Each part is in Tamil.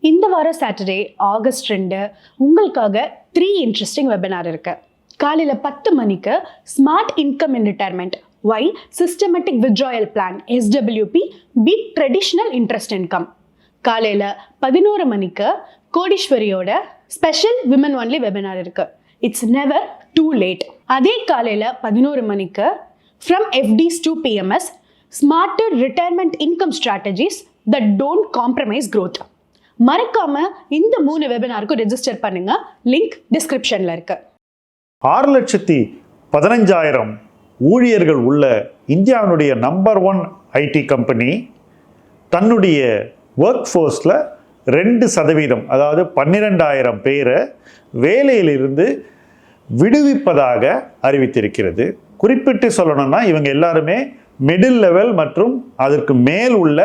இந்த வாரம் சாட்டர்டே ஆகஸ்ட் 2 உங்களுக்காக 3 இன்ட்ரெஸ்டிங் வெபினார் இருக்கு. காலையில் 10 மணிக்கு smart income in retirement why systematic withdrawal plan SWP beat traditional interest income. காலையில் 11 மணிக்கு கோடீஸ்வரியோட ஸ்பெஷல் விமன் ஒன்லி வெபினார் இருக்கு. It's never too late. அதே காலையில் 11 மணிக்கு from FDs to PMS smarter retirement income strategies that don't compromise growth. மறக்காம இந்த 3 வெபினாருக்கு ரெஜிஸ்டர் பண்ணுங்க. லிங்க் டிஸ்கிரிப்ஷன்ல இருக்கு. 6,15,000 ஊழியர்கள் உள்ள இந்தியாவினுடைய நம்பர் 1 IT கம்பெனி தன்னுடைய ஒர்க் ஃபோர்ஸில் 2% அதாவது 12,000 பேரை வேலையிலிருந்து விடுவிப்பதாக அறிவித்திருக்கிறது. குறிப்பிட்டு சொல்லணும்னா இவங்க எல்லாருமே மிடில் லெவல் மற்றும் அதற்கு மேல் உள்ள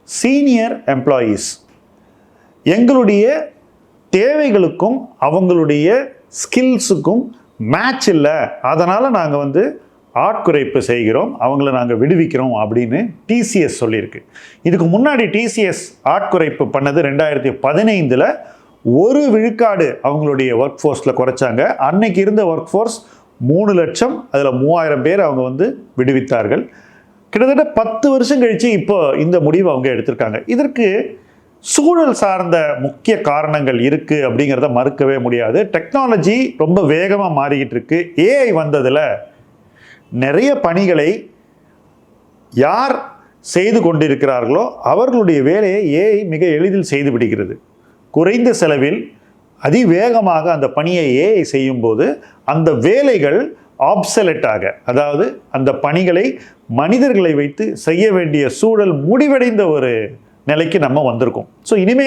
சீனியர் எம்ப்ளாயீஸ். எங்களுடைய தேவைகளுக்கும் அவங்களுடைய ஸ்கில்ஸுக்கும் மேட்ச் இல்லை, அதனால் நாங்கள் ஆட்குறைப்பு செய்கிறோம், அவங்கள நாங்கள் விடுவிக்கிறோம் அப்படின்னு TCS சொல்லியிருக்கு. இதுக்கு முன்னாடி TCS ஆட்குறைப்பு பண்ணது 2015 1 விழுக்காடு அவங்களுடைய ஒர்க் ஃபோர்ஸில் குறைச்சாங்க. அன்னைக்கு இருந்த ஒர்க் ஃபோர்ஸ் 3 லட்சம், அதில் 3000 பேர் அவங்க விடுவித்தார்கள். கிட்டத்தட்ட 10 வருஷம் கழித்து இப்போ இந்த முடிவு அவங்க எடுத்திருக்காங்க. இதற்கு சூழல் சார்ந்த முக்கிய காரணங்கள் இருக்குது அப்படிங்கிறத மறுக்கவே முடியாது. டெக்னாலஜி ரொம்ப வேகமாக மாறிக்கிட்டு இருக்கு. AI வந்ததில் நிறைய பணிகளை யார் செய்து கொண்டிருக்கிறார்களோ அவர்களுடைய வேலையை AI மிக எளிதில் செய்து விடுகிறது. குறைந்த செலவில் அதிவேகமாக அந்த பணியை AI செய்யும்போது அந்த வேலைகள் ஆப்சலெட்டாக, அதாவது அந்த பணிகளை மனிதர்களை வைத்து செய்ய வேண்டிய சூழல் முடிவடைந்த ஒரு நிலைக்கு நம்ம வந்திருக்கோம். ஸோ இனிமே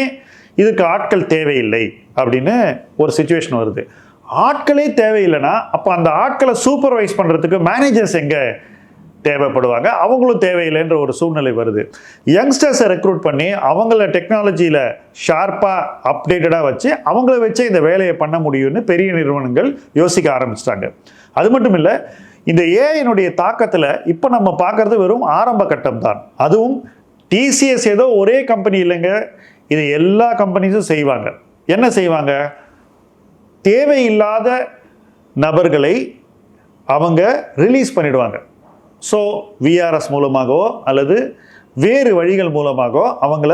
இதுக்கு ஆட்கள் தேவையில்லை அப்படின்னு ஒரு சிச்சுவேஷன் வருது. ஆட்களே தேவையில்லைன்னா அப்போ அந்த ஆட்களை சூப்பர்வைஸ் பண்ணுறதுக்கு மேனேஜர்ஸ் எங்கே தேவைப்படுவாங்க? அவங்களும் தேவையில்லைன்ற ஒரு சூழ்நிலை வருது. யங்ஸ்டர்ஸை ரெக்ரூட் பண்ணி அவங்கள டெக்னாலஜியில் ஷார்ப்பாக அப்டேட்டடாக வச்சு அவங்கள வச்சு இந்த வேலையை பண்ண முடியும்னு பெரிய நிறுவனங்கள் யோசிக்க ஆரம்பிச்சிட்டாங்க. அது மட்டும் இல்லை, இந்த ஏஐனுடைய தாக்கத்தில் இப்போ நம்ம பார்க்குறது வெறும் ஆரம்ப கட்டம் தான். அதுவும் TCS ஏதோ ஒரே கம்பெனி இல்லைங்க, இது எல்லா கம்பெனிஸும் செய்வாங்க. என்ன செய்வாங்க? தேவையில்லாத நபர்களை அவங்க ரிலீஸ் பண்ணிடுவாங்க. ஸோ VRS மூலமாகவோ அல்லது வேறு வழிகள் மூலமாகவோ அவங்கள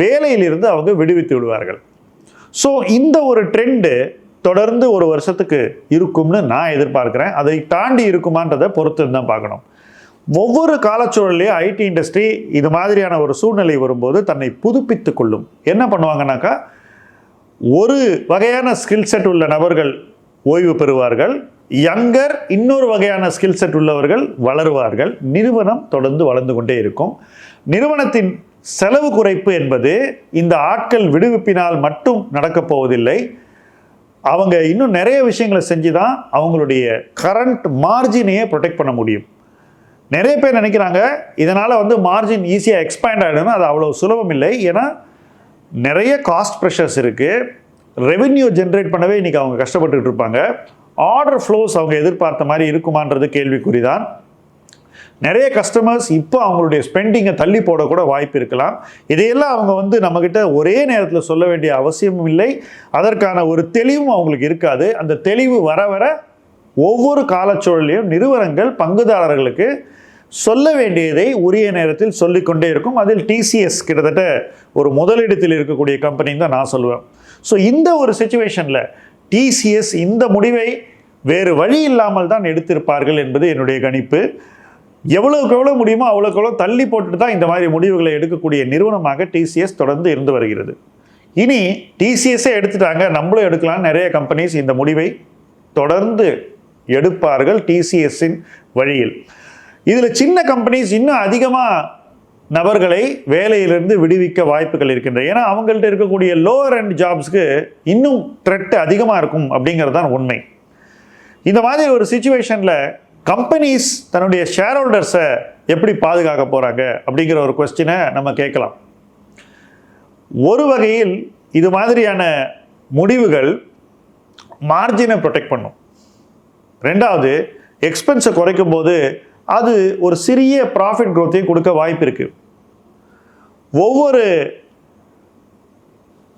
வேலையிலிருந்து அவங்க விடுவித்து விடுவார்கள். ஸோ இந்த ஒரு ட்ரெண்டு தொடர்ந்து 1 வருஷத்துக்கு இருக்கும்னு நான் எதிர்பார்க்குறேன். அதை தாண்டி இருக்குமான்றதை பொறுத்து தான் பார்க்கணும். ஒவ்வொரு காலச்சூழலையும் IT இண்டஸ்ட்ரி இது மாதிரியான ஒரு சூழ்நிலை வரும்போது தன்னை புதுப்பித்து கொள்ளும். என்ன பண்ணுவாங்கன்னாக்கா, ஒரு வகையான ஸ்கில் செட் உள்ள நபர்கள் ஓய்வு பெறுவார்கள், யங்கர் இன்னொரு வகையான ஸ்கில் செட் உள்ளவர்கள் வளருவார்கள். நிறுவனம் தொடர்ந்து வளர்ந்து கொண்டே இருக்கும். நிறுவனத்தின் செலவு குறைப்பு என்பது இந்த ஆட்கள் விடுவிப்பினால் மட்டும் நடக்கப் போவதில்லை. அவங்க இன்னும் நிறைய விஷயங்களை செஞ்சு தான் அவங்களுடைய கரண்ட் மார்ஜினையே ப்ரொடெக்ட் பண்ண முடியும். நிறைய பேர் நினைக்கிறாங்க இதனால் மார்ஜின் ஈஸியாக எக்ஸ்பேண்ட் ஆகிடும்னு. அது அவ்வளோ சுலபம் இல்லை. ஏன்னா நிறைய காஸ்ட் ப்ரெஷர்ஸ் இருக்குது. ரெவென்யூ ஜென்ரேட் பண்ணவே இன்றைக்கி அவங்க கஷ்டப்பட்டுக்கிட்டு இருப்பாங்க. ஆர்டர் ஃப்ளோஸ் அவங்க எதிர்பார்த்த மாதிரி இருக்குமான்றது கேள்விக்குறிதான். நிறைய கஸ்டமர்ஸ் இப்போ அவங்களுடைய ஸ்பெண்டிங்கை தள்ளி போடக்கூட வாய்ப்பு இருக்கலாம். இதையெல்லாம் அவங்க நம்மக்கிட்ட ஒரே நேரத்தில் சொல்ல வேண்டிய அவசியமும் இல்லை. அதற்கான ஒரு தெளிவும் அவங்களுக்கு இருக்காது. அந்த தெளிவு வர வர ஒவ்வொரு காலச்சூழலையும் நிறுவனங்கள் பங்குதாரர்களுக்கு சொல்ல வேண்டியதை உரிய நேரத்தில் சொல்லிக்கொண்டே இருக்கும். அதில் TCS கிட்டத்தட்ட ஒரு முதலிடத்தில் இருக்கக்கூடிய கம்பெனின்னு தான் நான் சொல்லுவேன். ஸோ இந்த ஒரு சிச்சுவேஷனில் TCS இந்த முடிவை வேறு வழி இல்லாமல் தான் எடுத்திருப்பார்கள் என்பது என்னுடைய கணிப்பு. எவ்வளோக்கு எவ்வளோ முடியுமோ அவ்வளோக்கு எவ்வளோ தள்ளி போட்டுட்டு தான் இந்த மாதிரி முடிவுகளை எடுக்கக்கூடிய நிறுவனமாக TCS தொடர்ந்து இருந்து வருகிறது. இனி TCSே எடுத்துட்டாங்க, நம்மளும் எடுக்கலாம்னு நிறைய கம்பெனிஸ் இந்த முடிவை தொடர்ந்து எடுப்பார்கள் TCSின் வழியில். இதில் சின்ன கம்பெனிஸ் இன்னும் அதிகமாக நபர்களை வேலையிலிருந்து விடுவிக்க வாய்ப்புகள் இருக்கின்றன. ஏன்னா அவங்கள்ட்ட இருக்கக்கூடிய லோவர் அண்ட் ஜாப்ஸ்க்கு இன்னும் த்ரெட் அதிகமாக இருக்கும் அப்படிங்கிறது தான் உண்மை. இந்த மாதிரி ஒரு சிச்சுவேஷனில் கம்பெனிஸ் தன்னுடைய ஷேர் ஹோல்டர்ஸை எப்படி பாதுகாக்க போகிறாங்க அப்படிங்கிற ஒரு கொஸ்டினை நம்ம கேட்கலாம். ஒரு வகையில் இது மாதிரியான முடிவுகள் மார்ஜினை ப்ரொடெக்ட் பண்ணும். ரெண்டாவது, எக்ஸ்பென்ஸை குறைக்கும் போது அது ஒரு சிறிய ப்ராஃபிட் க்ரோத்தையும் கொடுக்க வாய்ப்பு இருக்குது. ஒவ்வொரு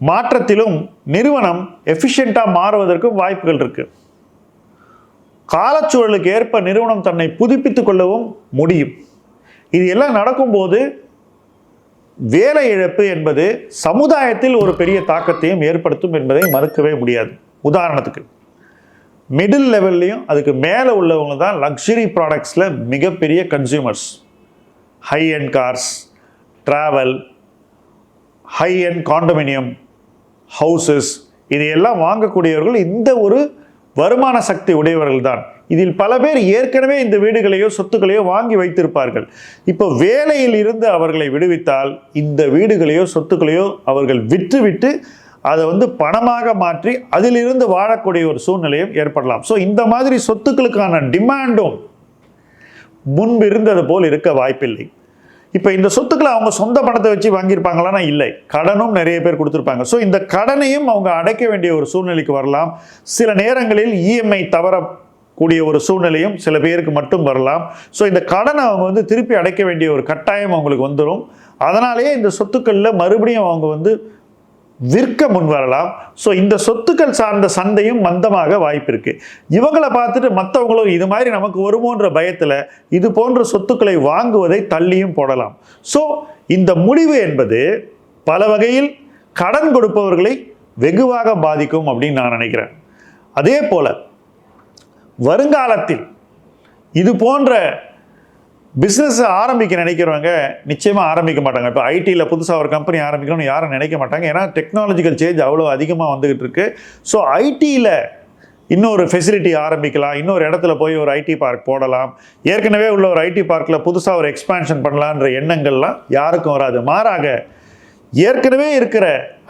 மாற்றத்திலும் நிறுவனம் எஃபிஷியண்டாக மாறுவதற்கும் வாய்ப்புகள் இருக்குது. காலச்சூழலுக்கு ஏற்ப நிறுவனம் தன்னை புதுப்பித்துக் கொள்ளவும் முடியும். இது எல்லாம் நடக்கும்போது வேலை இழப்பு என்பது சமுதாயத்தில் ஒரு பெரிய தாக்கத்தையும் ஏற்படுத்தும் என்பதை மறுக்கவே முடியாது. உதாரணத்துக்கு மிடில் லெவல்லையும் அதுக்கு மேலே உள்ளவங்க தான் லக்ஸுரி ப்ராடக்ட்ஸில் மிகப்பெரிய consumers. High end cars, travel, high end condominium houses, இதையெல்லாம் வாங்கக்கூடியவர்கள் இந்த ஒரு வருமான சக்தி உடையவர்கள் தான். இதில் பல பேர் ஏற்கனவே இந்த வீடுகளையோ சொத்துக்களையோ வாங்கி வைத்திருப்பார்கள். இப்போ வேலையில் இருந்து அவர்களை விடுவித்தால் இந்த வீடுகளையோ சொத்துக்களையோ அவர்கள் விற்றுவிட்டு அதை பணமாக மாற்றி அதிலிருந்து வாழக்கூடிய ஒரு சூழ்நிலையும் ஏற்படலாம். ஸோ இந்த மாதிரி சொத்துக்களுக்கான டிமாண்டும் முன்பு இருந்தது போல் இருக்க வாய்ப்பில்லை. இப்போ இந்த சொத்துக்களை அவங்க சொந்த பணத்தை வச்சு வாங்கியிருப்பாங்களான்னா இல்லை, கடனும் நிறைய பேர் கொடுத்துருப்பாங்க. ஸோ இந்த கடனையும் அவங்க அடைக்க வேண்டிய ஒரு சூழ்நிலைக்கு வரலாம். சில நேரங்களில் இஎம்ஐ தவறக்கூடிய ஒரு சூழ்நிலையும் சில பேருக்கு மட்டும் வரலாம். ஸோ இந்த கடனை அவங்க திருப்பி அடைக்க வேண்டிய ஒரு கட்டாயம் அவங்களுக்கு வந்துடும். அதனாலேயே இந்த சொத்துக்களில் மறுபடியும் அவங்க விற்க முன் வரலாம். ஸோ இந்த சொத்துக்கள் சார்ந்த சந்தையும் மந்தமாக வாய்ப்பு இருக்கு. இவங்களை பார்த்துட்டு மற்றவங்களும் இது மாதிரி நமக்கு வருமோன்ற பயத்தில் இது போன்ற சொத்துக்களை வாங்குவதை தள்ளியும் போடலாம். ஸோ இந்த முடிவு என்பது பல வகையில் கடன் கொடுப்பவர்களை வெகுவாக பாதிக்கும் அப்படின்னு நான் நினைக்கிறேன். அதே போல வருங்காலத்தில் இது போன்ற பிஸ்னஸ் ஆரம்பிக்க நினைக்கிறவங்க நிச்சயமாக ஆரம்பிக்க மாட்டாங்க. இப்போ ஐடியில் புதுசாக ஒரு கம்பெனி ஆரம்பிக்கணும்னு யாரும் நினைக்க மாட்டாங்க. ஏன்னா டெக்னாலஜிக்கல் சேஞ்ச் அவ்வளோ அதிகமாக வந்துகிட்டு இருக்கு. ஸோ ஐடியில் இன்னொரு ஃபெசிலிட்டி ஆரம்பிக்கலாம், இன்னொரு இடத்துல போய் ஒரு ஐடி பார்க் போடலாம், ஏற்கனவே உள்ள ஒரு ஐடி பார்க்கில் புதுசாக ஒரு எக்ஸ்பான்ஷன் பண்ணலான்ற எண்ணங்கள்லாம் யாருக்கும் வராது. மாறாக ஏற்கனவே இருக்கிற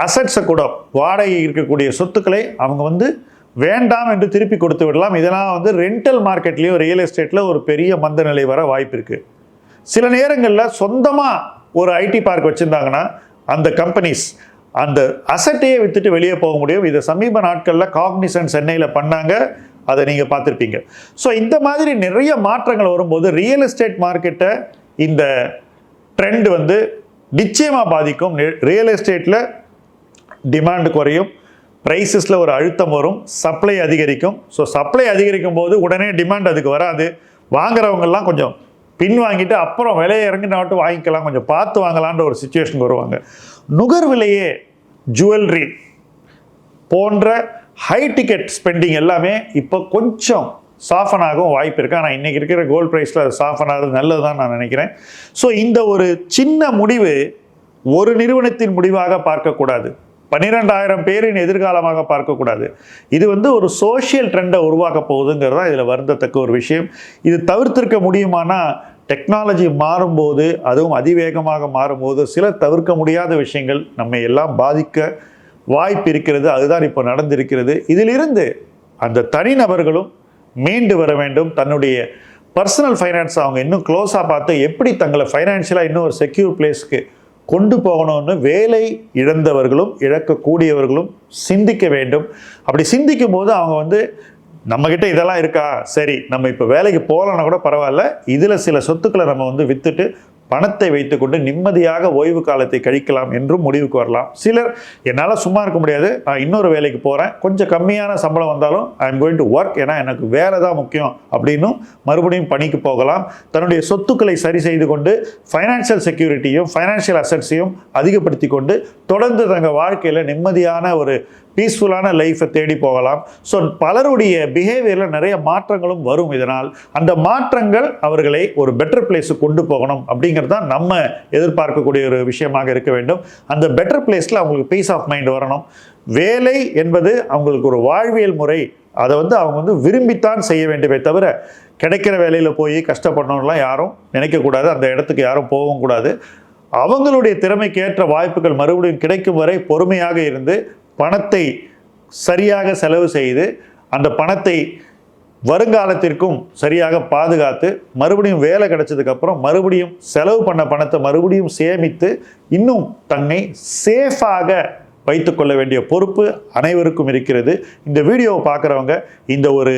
அசட்ஸை கூட வாடகை இருக்கக்கூடிய சொத்துக்களை அவங்க வேண்டாம் என்று திருப்பி கொடுத்து விடலாம். இதெல்லாம் ரெண்டல் மார்க்கெட்லேயும் ரியல் எஸ்டேட்டில் ஒரு பெரிய மந்த நிலை வர வாய்ப்பு இருக்குது. சில நேரங்களில் சொந்தமாக ஒரு ஐடி பார்க் வச்சுருந்தாங்கன்னா அந்த கம்பெனிஸ் அந்த அசட்டையே விற்றுட்டு வெளியே போக முடியும். இதை சமீப நாட்களில் காக்னிசன்ட் சென்னையில் பண்ணாங்க, அதை நீங்கள் பார்த்துருப்பீங்க. ஸோ இந்த மாதிரி நிறைய மாற்றங்கள் வரும்போது ரியல் எஸ்டேட் மார்க்கெட்டை இந்த ட்ரெண்ட் நிச்சயமாக பாதிக்கும். ரியல் எஸ்டேட்டில் டிமாண்டு குறையும், ப்ரைஸஸில் ஒரு அழுத்தம் வரும், சப்ளை அதிகரிக்கும். ஸோ சப்ளை அதிகரிக்கும் போது உடனே டிமாண்ட் அதுக்கு வராது. வாங்குறவங்கெல்லாம் கொஞ்சம் பின்வாங்கிட்டு அப்புறம் விலையை இறங்கினாட்டும் வாங்கிக்கலாம், கொஞ்சம் பார்த்து வாங்கலான்ற ஒரு சுச்சுவேஷனுக்கு வருவாங்க. நுகர் விலையே ஜுவல்லரி போன்ற ஹை டிக்கெட் ஸ்பெண்டிங் எல்லாமே இப்போ கொஞ்சம் சாஃபன் ஆகும் வாய்ப்பு இருக்குது. ஆனால் இன்றைக்கி இருக்கிற கோல்டு ப்ரைஸில் அது சாஃபன் ஆகிறது நல்லது தான் நான் நினைக்கிறேன். ஸோ இந்த ஒரு சின்ன முடிவு ஒரு நிறுவனத்தின் முடிவாக பார்க்கக்கூடாது, 12,000 பேரின் எதிர்காலமாக பார்க்கக்கூடாது. இது ஒரு சோஷியல் ட்ரெண்டை உருவாக்க போகுதுங்கிறது தான் இதில் வருந்தத்தக்க ஒரு விஷயம். இது தவிர்த்திருக்க முடியுமானா டெக்னாலஜி மாறும்போது, அதுவும் அதிவேகமாக மாறும்போது சில தவிர்க்க முடியாத விஷயங்கள் நம்மை எல்லாம் பாதிக்க வாய்ப்பு இருக்கிறது. அதுதான் இப்போ நடந்திருக்கிறது. இதிலிருந்து அந்த தனிநபர்களும் மீண்டு வர வேண்டும். தன்னுடைய பர்சனல் ஃபைனான்ஸ் அவங்க இன்னும் க்ளோஸாக பார்த்து எப்படி தங்களை ஃபைனான்ஷியலாக இன்னும் ஒரு செக்யூர் பிளேஸ்க்கு கொண்டு போகணும்னு வேலை இழந்தவர்களும் இழக்கக்கூடியவர்களும் சிந்திக்க வேண்டும். அப்படி சிந்திக்கும் போது அவங்க நம்மக்கிட்ட இதெல்லாம் இருக்கா, சரி நம்ம இப்போ வேலைக்கு போகலன்னா கூட பரவாயில்ல, இதில் சில சொத்துக்களை நம்ம விற்றுட்டு பணத்தை வைத்துக்கொண்டு நிம்மதியாக ஓய்வு காலத்தை கழிக்கலாம் என்றும் முடிவுக்கு வரலாம். சிலர் என்னால் சும்மா இருக்க முடியாது, நான் இன்னொரு வேலைக்கு போகிறேன், கொஞ்சம் கம்மியான சம்பளம் வந்தாலும் I am going to work, ஏன்னா எனக்கு வேலை தான் முக்கியம் அப்படின்னும் மறுபடியும் பணிக்கு போகலாம். தன்னுடைய சொத்துக்களை சரி செய்து கொண்டு ஃபைனான்ஷியல் செக்யூரிட்டியும் ஃபைனான்ஷியல் அசட்ஸையும் அதிகப்படுத்தி கொண்டு தொடர்ந்து தங்கள் வாழ்க்கையில் நிம்மதியான ஒரு பீஸ்ஃபுல்லான லைஃப்பை தேடி போகலாம். ஸோ பலருடைய பிஹேவியரில் நிறைய மாற்றங்களும் வரும். இதனால் அந்த மாற்றங்கள் அவர்களை ஒரு பெட்டர் பிளேஸுக்கு கொண்டு போகணும் அப்படிங்கிறது தான் நம்ம எதிர்பார்க்கக்கூடிய ஒரு விஷயமாக இருக்க வேண்டும். அந்த பெட்டர் பிளேஸில் அவங்களுக்கு பீஸ் ஆஃப் மைண்ட் வரணும். வேலை என்பது அவங்களுக்கு ஒரு வாழ்வியல் முறை. அதை அவங்க விரும்பித்தான் செய்ய வேண்டுமே தவிர கிடைக்கிற வேலையில் போய் கஷ்டப்படணும்லாம் யாரும் நினைக்கக்கூடாது. அந்த இடத்துக்கு யாரும் போகவும் கூடாது. அவங்களுடைய திறமைக்கு ஏற்ற வாய்ப்புகள் மறுபடியும் கிடைக்கும் வரை பொறுமையாக இருந்து பணத்தை சரியாக செலவு செய்து அந்த பணத்தை வருங்காலத்திற்கும் சரியாக பாதுகாத்து மறுபடியும் வேலை கிடைச்சதுக்கப்புறம் மறுபடியும் செலவு பண்ண பணத்தை மறுபடியும் சேமித்து இன்னும் தன்னை சேஃபாக வைத்துக்கொள்ள வேண்டிய பொறுப்பு அனைவருக்கும் இருக்கிறது. இந்த வீடியோவை பார்க்குறவங்க இந்த ஒரு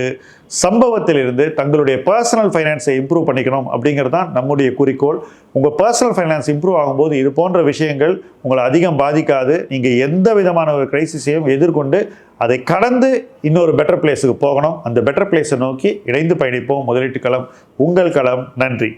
சம்பவத்திலிருந்து தங்களுடைய பர்சனல் ஃபைனான்ஸை இம்ப்ரூவ் பண்ணிக்கணும் அப்படிங்கிறது தான் நம்முடைய குறிக்கோள். உங்கள் பர்சனல் ஃபைனான்ஸ் இம்ப்ரூவ் ஆகும்போது இது போன்ற விஷயங்கள் உங்களை அதிகம் பாதிக்காது. நீங்கள் எந்த விதமான ஒரு கிரைசிஸையும் எதிர்கொண்டு அதை கடந்து இன்னொரு பெட்டர் பிளேஸுக்கு போகணும். அந்த பெட்டர் பிளேஸை நோக்கி இணைந்து பயணிப்போம். முதலீட்டு களம் உங்கள் களம். நன்றி.